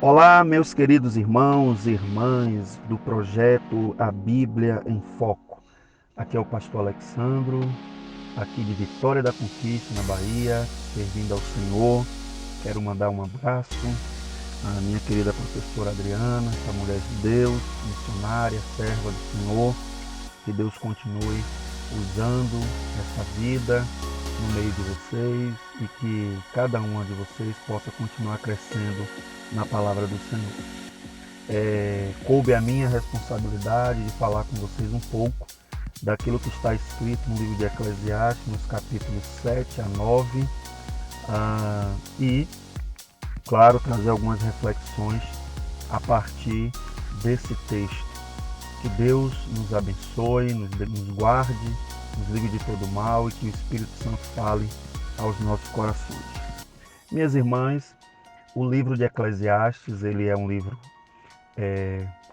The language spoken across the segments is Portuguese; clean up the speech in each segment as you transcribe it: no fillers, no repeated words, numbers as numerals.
Olá, meus queridos irmãos e irmãs do projeto A Bíblia em Foco. Aqui é o pastor Alexandro, aqui de Vitória da Conquista, na Bahia, servindo ao Senhor. Quero mandar um abraço à minha querida professora Adriana, essa mulher de Deus, missionária, serva do Senhor. Que Deus continue usando essa vida no meio de vocês e que cada uma de vocês possa continuar crescendo na palavra do Senhor. Coube a minha responsabilidade de falar com vocês um pouco daquilo que está escrito no livro de Eclesiastes, nos capítulos 7 a 9, e, claro, trazer algumas reflexões a partir desse texto. Que Deus nos abençoe, nos guarde, nos livre de todo mal e que o Espírito Santo fale aos nossos corações. Minhas irmãs, o livro de Eclesiastes, ele é um livro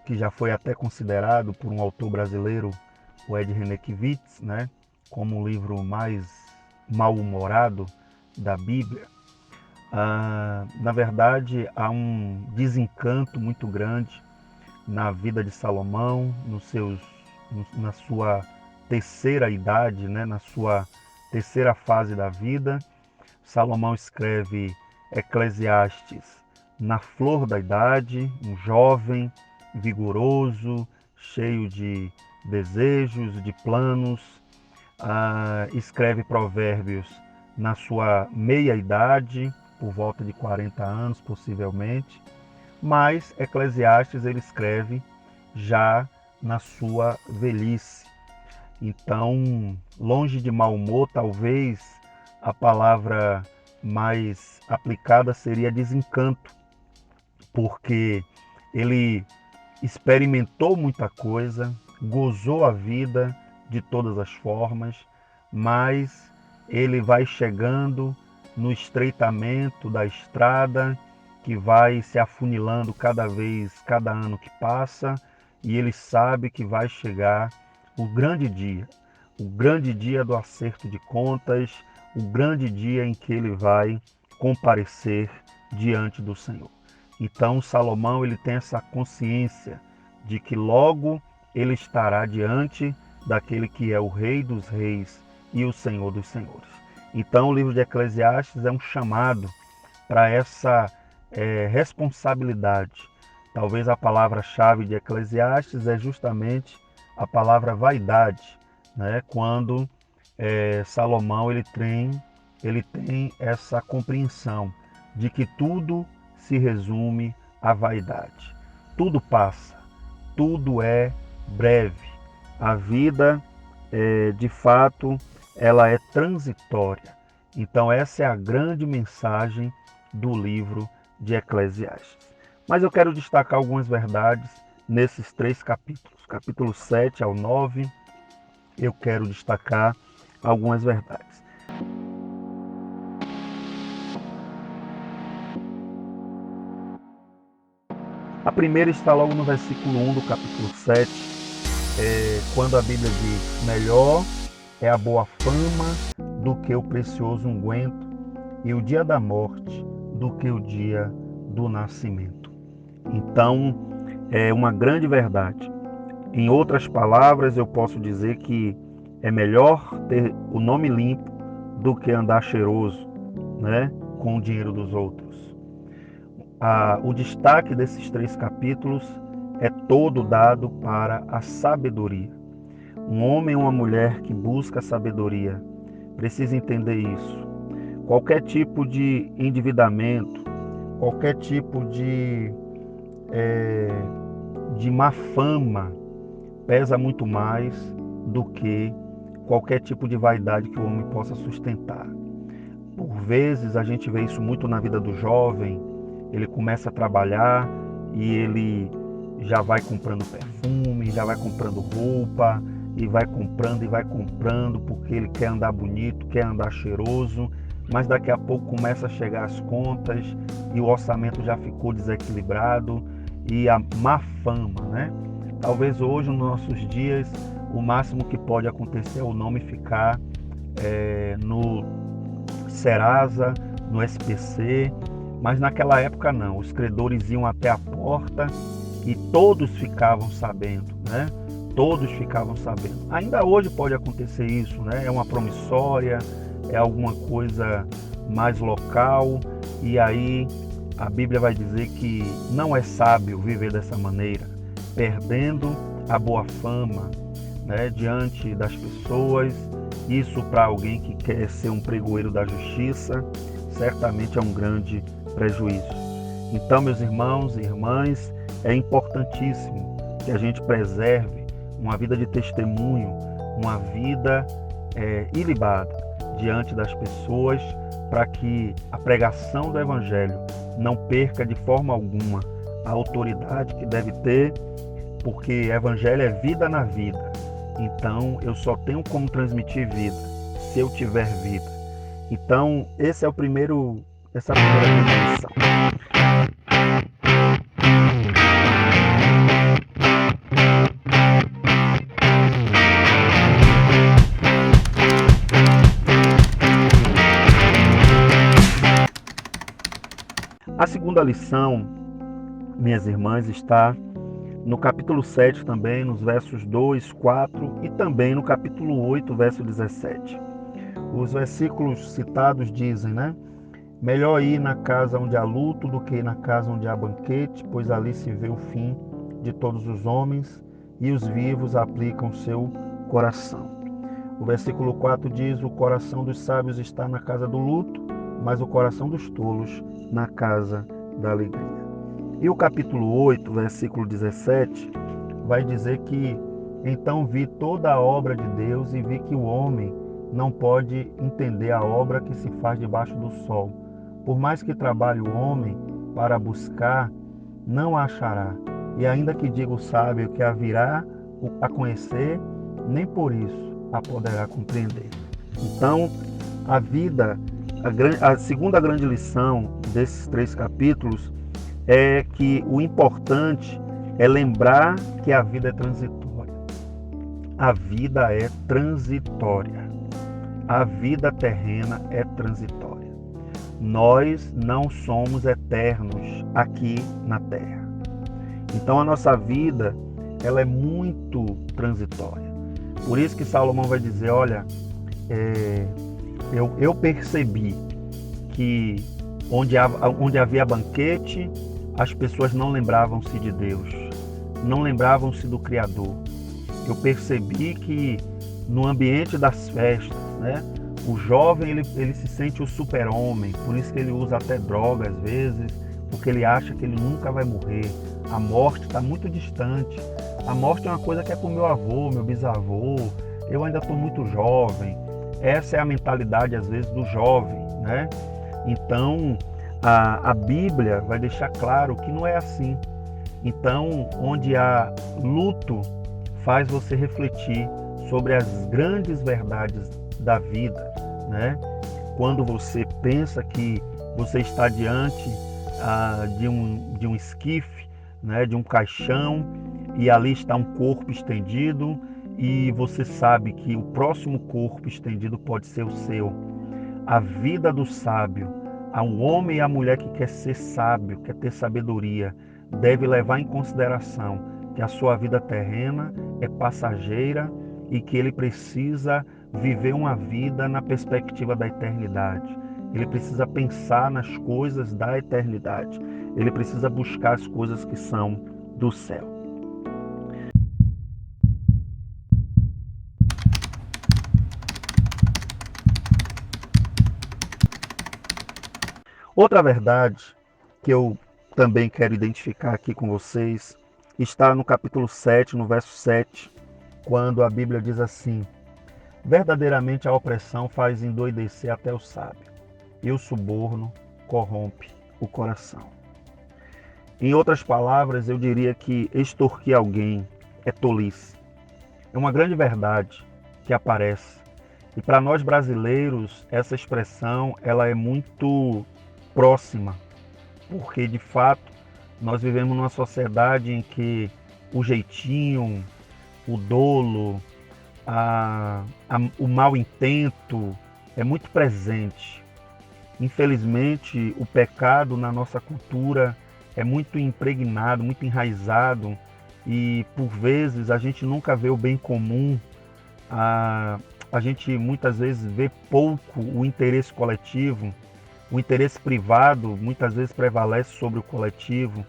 que já foi até considerado por um autor brasileiro, o Ed Renekiewicz, como o livro mais mal-humorado da Bíblia. Na verdade, há um desencanto muito grande na vida de Salomão, na sua terceira idade, na sua terceira fase da vida. Salomão escreve Eclesiastes na flor da idade, um jovem, vigoroso, cheio de desejos, de planos. Escreve Provérbios na sua meia-idade, por volta de 40 anos, possivelmente. Mas Eclesiastes ele escreve já na sua velhice. Então, longe de mau humor, talvez a palavra mais aplicada seria desencanto, porque ele experimentou muita coisa, gozou a vida de todas as formas, mas ele vai chegando no estreitamento da estrada, que vai se afunilando cada ano que passa, e ele sabe que vai chegar o grande dia do acerto de contas, o grande dia em que ele vai comparecer diante do Senhor. Então Salomão ele tem essa consciência de que logo ele estará diante daquele que é o Rei dos Reis e o Senhor dos Senhores. Então o livro de Eclesiastes é um chamado para essa responsabilidade. Talvez a palavra-chave de Eclesiastes é justamente a palavra vaidade, quando Salomão ele tem essa compreensão de que tudo se resume à vaidade. Tudo passa, tudo é breve. A vida, de fato, ela é transitória. Então essa é a grande mensagem do livro de Eclesiastes. Mas eu quero destacar algumas verdades nesses 3 capítulos. Capítulo 7 ao 9, eu quero destacar algumas verdades. A primeira está logo no versículo 1 do capítulo 7, quando a Bíblia diz: melhor é a boa fama do que o precioso unguento, e o dia da morte do que o dia do nascimento. Então, é uma grande verdade. Em outras palavras, eu posso dizer que é melhor ter o nome limpo do que andar cheiroso, com o dinheiro dos outros. O destaque desses 3 capítulos é todo dado para a sabedoria. Um homem ou uma mulher que busca a sabedoria precisa entender isso. Qualquer tipo de endividamento, qualquer tipo de má fama pesa muito mais do que qualquer tipo de vaidade que o homem possa sustentar. Por vezes a gente vê isso muito na vida do jovem. Ele começa a trabalhar e ele já vai comprando perfume, já vai comprando roupa, e vai comprando porque ele quer andar bonito, quer andar cheiroso, mas daqui a pouco começa a chegar as contas e o orçamento já ficou desequilibrado e a má fama, Talvez hoje, nos nossos dias, o máximo que pode acontecer é o nome ficar no Serasa, no SPC, Mas naquela época não, os credores iam até a porta e todos ficavam sabendo, né? Todos ficavam sabendo. Ainda hoje pode acontecer isso, né? É uma promissória, é alguma coisa mais local, e aí a Bíblia vai dizer que não é sábio viver dessa maneira, perdendo a boa fama, né, diante das pessoas. Isso para alguém que quer ser um pregoeiro da justiça, certamente é um grande prejuízo. Então, meus irmãos e irmãs, é importantíssimo que a gente preserve uma vida de testemunho, uma vida ilibada diante das pessoas, para que a pregação do Evangelho não perca de forma alguma a autoridade que deve ter, porque Evangelho é vida na vida. Então, eu só tenho como transmitir vida se eu tiver vida. Então, essa é a primeira definição. A segunda lição, minhas irmãs, está no capítulo 7 também, nos versos 2, 4 e também no capítulo 8, verso 17. Os versículos citados dizem, né? Melhor ir na casa onde há luto do que ir na casa onde há banquete, pois ali se vê o fim de todos os homens e os vivos aplicam seu coração. O versículo 4 diz: o coração dos sábios está na casa do luto, mas o coração dos tolos na casa da alegria. E o capítulo 8, versículo 17, vai dizer que então vi toda a obra de Deus e vi que o homem não pode entender a obra que se faz debaixo do sol. Por mais que trabalhe o homem para buscar, não a achará. E ainda que diga o sábio que a virá a conhecer, nem por isso a poderá compreender. Então, a vida, a segunda grande lição desses 3 capítulos é que o importante é lembrar que a vida é transitória. A vida é transitória. A vida terrena é transitória. Nós não somos eternos aqui na Terra. Então a nossa vida, ela é muito transitória. Por isso que Salomão vai dizer, olha, eu percebi que onde havia banquete, as pessoas não lembravam-se de Deus, não lembravam-se do Criador. Eu percebi que no ambiente das festas, né, o jovem ele se sente o super-homem, por isso que ele usa até droga às vezes, porque ele acha que ele nunca vai morrer. A morte está muito distante. A morte é uma coisa que é com meu avô, meu bisavô, eu ainda estou muito jovem. Essa é a mentalidade às vezes do jovem, né? Então, a Bíblia vai deixar claro que não é assim. Então, onde há luto, faz você refletir sobre as grandes verdades da vida, né? Quando você pensa que você está diante de um esquife, né? De um caixão, e ali está um corpo estendido, e você sabe que o próximo corpo estendido pode ser o seu. A vida do sábio, a um homem e a mulher que quer ser sábio, quer ter sabedoria, deve levar em consideração que a sua vida terrena é passageira e que ele precisa viver uma vida na perspectiva da eternidade. Ele precisa pensar nas coisas da eternidade. Ele precisa buscar as coisas que são do céu. Outra verdade que eu também quero identificar aqui com vocês está no capítulo 7, no verso 7, quando a Bíblia diz assim: verdadeiramente a opressão faz endoidecer até o sábio, e o suborno corrompe o coração. Em outras palavras, eu diria que extorquir alguém é tolice. É uma grande verdade que aparece. E para nós brasileiros, essa expressão ela é muito próxima, porque de fato nós vivemos numa sociedade em que o jeitinho, o dolo, o mau intento é muito presente. Infelizmente, o pecado na nossa cultura é muito impregnado, muito enraizado, e por vezes a gente nunca vê o bem comum, a, a gente muitas vezes vê pouco o interesse coletivo, o interesse privado muitas vezes prevalece sobre o coletivo.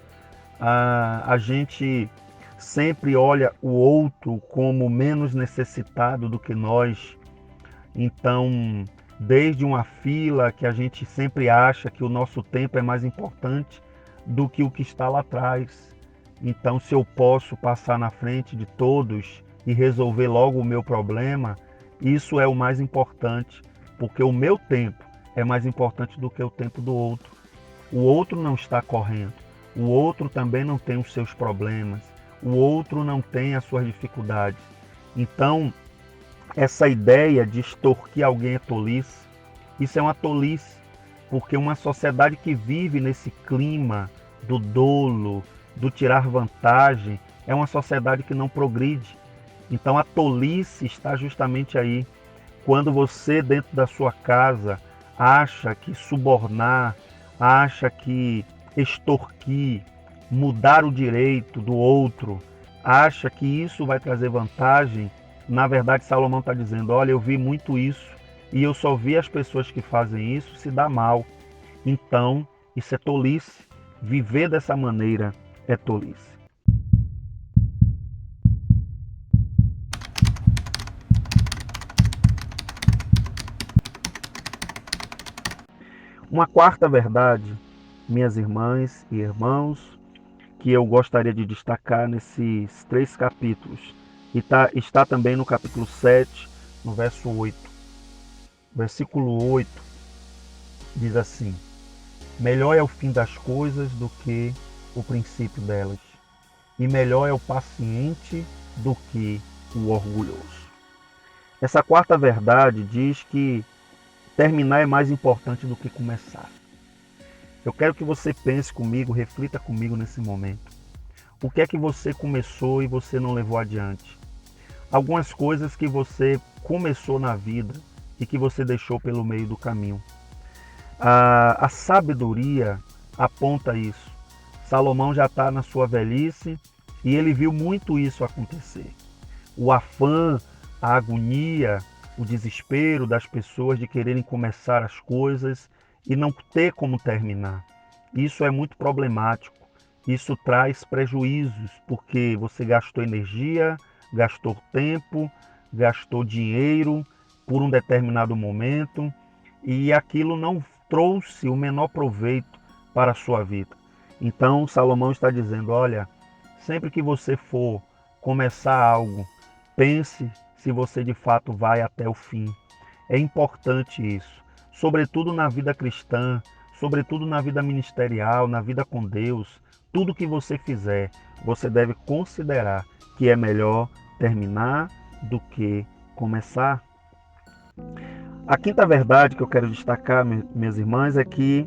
A gente sempre olha o outro como menos necessitado do que nós. Então, desde uma fila que a gente sempre acha que o nosso tempo é mais importante do que o que está lá atrás. Então, se eu posso passar na frente de todos e resolver logo o meu problema, isso é o mais importante, porque o meu tempo é mais importante do que o tempo do outro. O outro não está correndo, o outro também não tem os seus problemas, o outro não tem as suas dificuldades. Então, essa ideia de extorquir alguém é tolice. Isso é uma tolice, porque uma sociedade que vive nesse clima do dolo, do tirar vantagem, é uma sociedade que não progride. Então a tolice está justamente aí. Quando você, dentro da sua casa, acha que subornar, acha que extorquir, mudar o direito do outro, acha que isso vai trazer vantagem, na verdade Salomão está dizendo, olha, eu vi muito isso e eu só vi as pessoas que fazem isso se dar mal. Então, isso é tolice. Viver dessa maneira é tolice. Uma quarta verdade, minhas irmãs e irmãos, que eu gostaria de destacar nesses 3 capítulos, e está também no capítulo 7, no verso 8. Versículo 8 diz assim: melhor é o fim das coisas do que o princípio delas, e melhor é o paciente do que o orgulhoso. Essa quarta verdade diz que terminar é mais importante do que começar. Eu quero que você pense comigo, reflita comigo nesse momento. O que é que você começou e você não levou adiante? Algumas coisas que você começou na vida e que você deixou pelo meio do caminho. A sabedoria aponta isso. Salomão já está na sua velhice e ele viu muito isso acontecer. O afã, a agonia, o desespero das pessoas de quererem começar as coisas e não ter como terminar. Isso é muito problemático. Isso traz prejuízos, porque você gastou energia, gastou tempo, gastou dinheiro por um determinado momento e aquilo não trouxe o menor proveito para a sua vida. Então, Salomão está dizendo, olha, sempre que você for começar algo, pense se você de fato vai até o fim. É importante isso, sobretudo na vida cristã, sobretudo na vida ministerial, na vida com Deus. Tudo que você fizer, você deve considerar que é melhor terminar do que começar. A quinta verdade que eu quero destacar, minhas irmãs, é que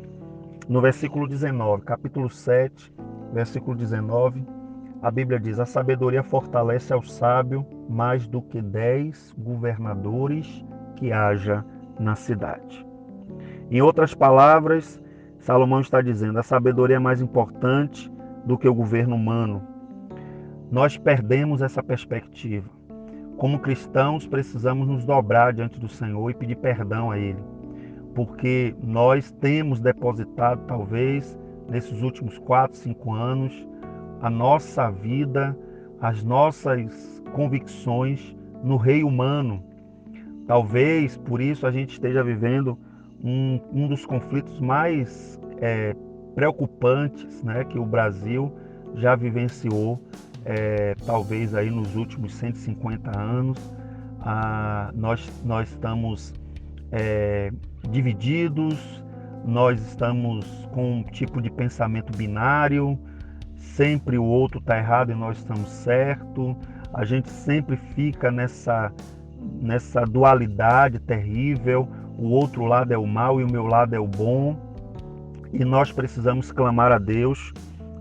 no versículo 19, capítulo 7, versículo 19, a Bíblia diz: a sabedoria fortalece ao sábio mais do que 10 governadores que haja na cidade. Em outras palavras, Salomão está dizendo: a sabedoria é mais importante do que o governo humano. Nós perdemos essa perspectiva. Como cristãos, precisamos nos dobrar diante do Senhor e pedir perdão a Ele, porque nós temos depositado, talvez, nesses últimos 4, 5 anos, a nossa vida, as nossas convicções no rei humano. Talvez, por isso, a gente esteja vivendo um dos conflitos mais preocupantes, né, que o Brasil já vivenciou, talvez aí nos últimos 150 anos. Nós estamos divididos, nós estamos com um tipo de pensamento binário, sempre o outro está errado e nós estamos certo. A gente sempre fica nessa dualidade terrível, o outro lado é o mal e o meu lado é o bom, e nós precisamos clamar a Deus,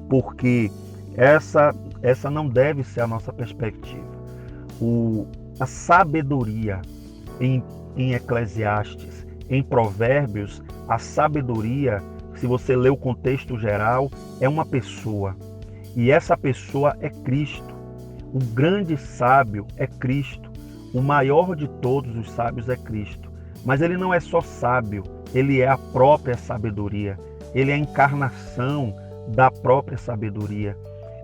porque essa não deve ser a nossa perspectiva. A sabedoria em Eclesiastes, em Provérbios, A sabedoria, se você ler o contexto geral, é uma pessoa. E essa pessoa é Cristo. O grande sábio é Cristo. O maior de todos os sábios é Cristo. Mas ele não é só sábio, ele é a própria sabedoria. Ele é a encarnação da própria sabedoria.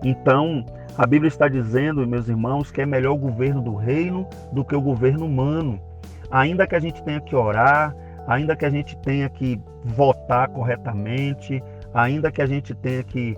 Então, a Bíblia está dizendo, meus irmãos, que é melhor o governo do reino do que o governo humano. Ainda que a gente tenha que orar, ainda que a gente tenha que votar corretamente, ainda que a gente tenha que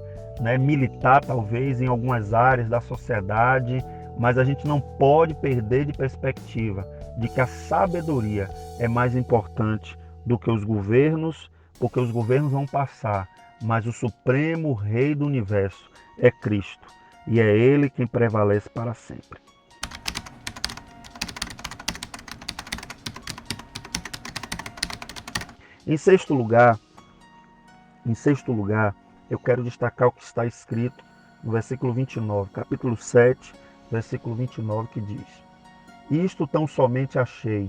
militar talvez em algumas áreas da sociedade, mas a gente não pode perder de perspectiva de que a sabedoria é mais importante do que os governos, porque os governos vão passar, mas o supremo rei do universo é Cristo, e é Ele quem prevalece para sempre. Em sexto lugar, eu quero destacar o que está escrito no versículo 29, capítulo 7, versículo 29, que diz: Isto tão somente achei.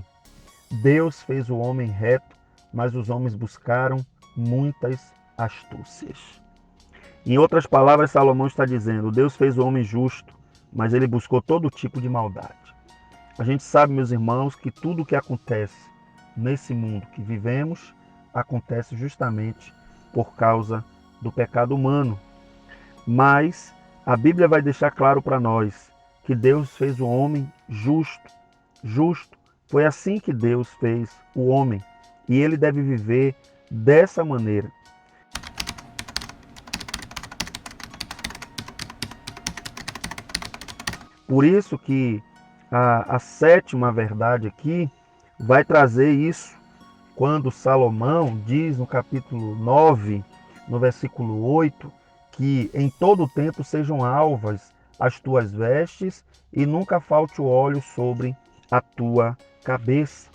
Deus fez o homem reto, mas os homens buscaram muitas astúcias. Em outras palavras, Salomão está dizendo: Deus fez o homem justo, mas ele buscou todo tipo de maldade. A gente sabe, meus irmãos, que tudo o que acontece nesse mundo que vivemos acontece justamente por causa do pecado humano. Mas a Bíblia vai deixar claro para nós que Deus fez o homem justo. Justo. Foi assim que Deus fez o homem. E ele deve viver dessa maneira. Por isso que a sétima verdade aqui vai trazer isso quando Salomão diz no capítulo 9, no versículo 8, que em todo o tempo sejam alvas as tuas vestes e nunca falte o óleo sobre a tua cabeça.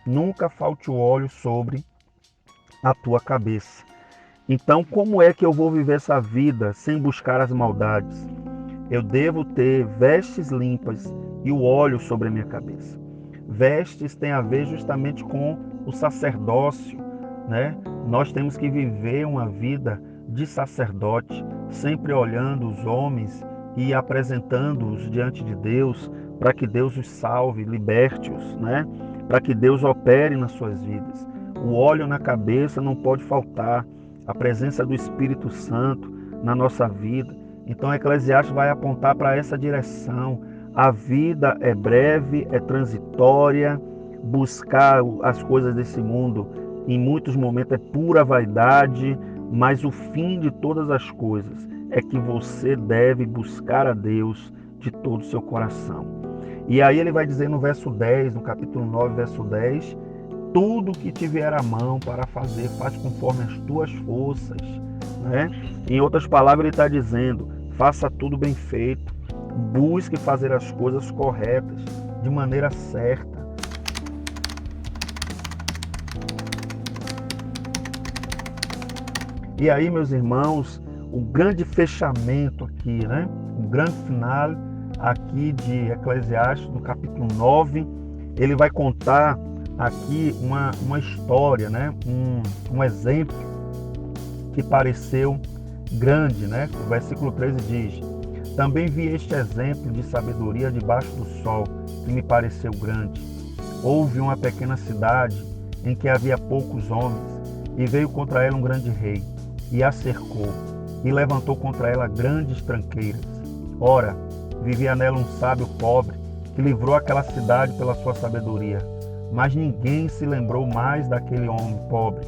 Nunca falte o óleo sobre a tua cabeça. Então, como é que eu vou viver essa vida sem buscar as maldades? Eu devo ter vestes limpas e o óleo sobre a minha cabeça. Vestes tem a ver justamente com o sacerdócio, Nós temos que viver uma vida de sacerdote, sempre olhando os homens e apresentando-os diante de Deus, para que Deus os salve, liberte-os, Para que Deus opere nas suas vidas. O óleo na cabeça não pode faltar, a presença do Espírito Santo na nossa vida. Então, Eclesiastes vai apontar para essa direção. A vida é breve, é transitória. Buscar as coisas desse mundo, em muitos momentos, é pura vaidade, mas o fim de todas as coisas é que você deve buscar a Deus de todo o seu coração. E aí ele vai dizer no verso 10, no capítulo 9, verso 10, tudo que te vier à mão para fazer, faz conforme as tuas forças. Em outras palavras, ele está dizendo, faça tudo bem feito, busque fazer as coisas corretas, de maneira certa. E aí, meus irmãos, o grande fechamento aqui, o grande final aqui de Eclesiastes, no capítulo 9, ele vai contar aqui uma história, um exemplo que pareceu grande, O versículo 13 diz: Também vi este exemplo de sabedoria debaixo do sol, que me pareceu grande. Houve uma pequena cidade em que havia poucos homens, e veio contra ela um grande rei, e a cercou, e levantou contra ela grandes tranqueiras. Ora, vivia nela um sábio pobre, que livrou aquela cidade pela sua sabedoria. Mas ninguém se lembrou mais daquele homem pobre.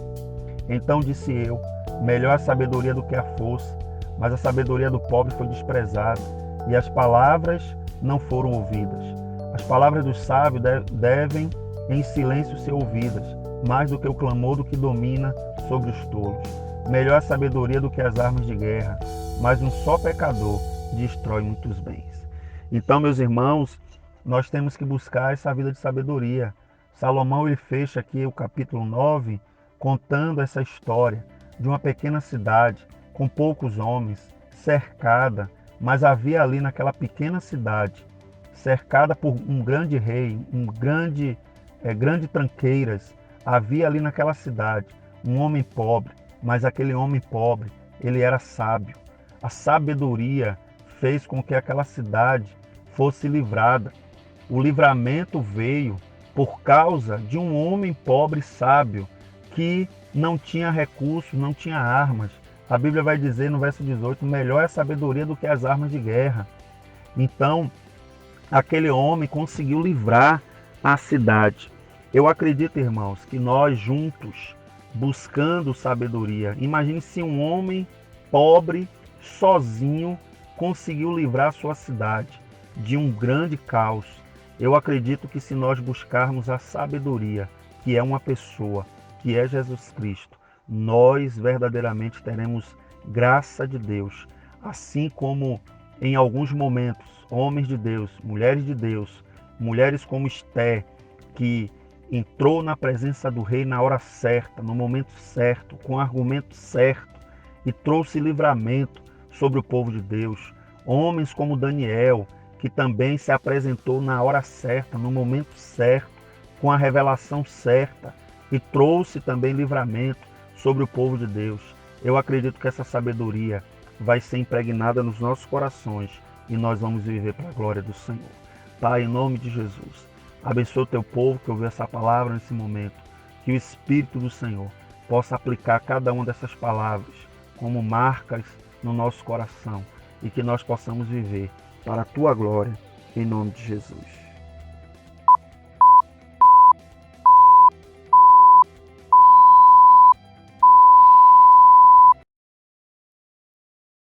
Então disse eu, melhor a sabedoria do que a força, mas a sabedoria do pobre foi desprezada, e as palavras não foram ouvidas. As palavras do sábio devem em silêncio ser ouvidas, mais do que o clamor do que domina sobre os tolos. Melhor a sabedoria do que as armas de guerra, mas um só pecador destrói muitos bens. Então, meus irmãos, nós temos que buscar essa vida de sabedoria. Salomão ele fecha aqui o capítulo 9 contando essa história de uma pequena cidade com poucos homens, cercada, mas havia ali naquela pequena cidade, cercada por um grande rei, grande tranqueiras, Havia ali naquela cidade um homem pobre, mas aquele homem pobre, ele era sábio. A sabedoria fez com que aquela cidade fosse livrada. O livramento veio por causa de um homem pobre sábio que não tinha recursos, não tinha armas. A Bíblia vai dizer no verso 18, melhor é a sabedoria do que as armas de guerra. Então, aquele homem conseguiu livrar a cidade. Eu acredito, irmãos, que nós juntos, buscando sabedoria, imagine se um homem pobre, sozinho, conseguiu livrar sua cidade de um grande caos. Eu acredito que se nós buscarmos a sabedoria, que é uma pessoa, que é Jesus Cristo, nós verdadeiramente teremos graça de Deus, assim como em alguns momentos, homens de Deus, mulheres como Esté, que entrou na presença do rei na hora certa, no momento certo, com o argumento certo, e trouxe livramento sobre o povo de Deus. Homens como Daniel, que também se apresentou na hora certa, no momento certo, com a revelação certa, e trouxe também livramento sobre o povo de Deus. Eu acredito que essa sabedoria vai ser impregnada nos nossos corações e nós vamos viver para a glória do Senhor. Pai, em nome de Jesus, abençoa o teu povo que ouviu essa palavra nesse momento, que o Espírito do Senhor possa aplicar cada uma dessas palavras como marcas no nosso coração e que nós possamos viver para a tua glória, em nome de Jesus.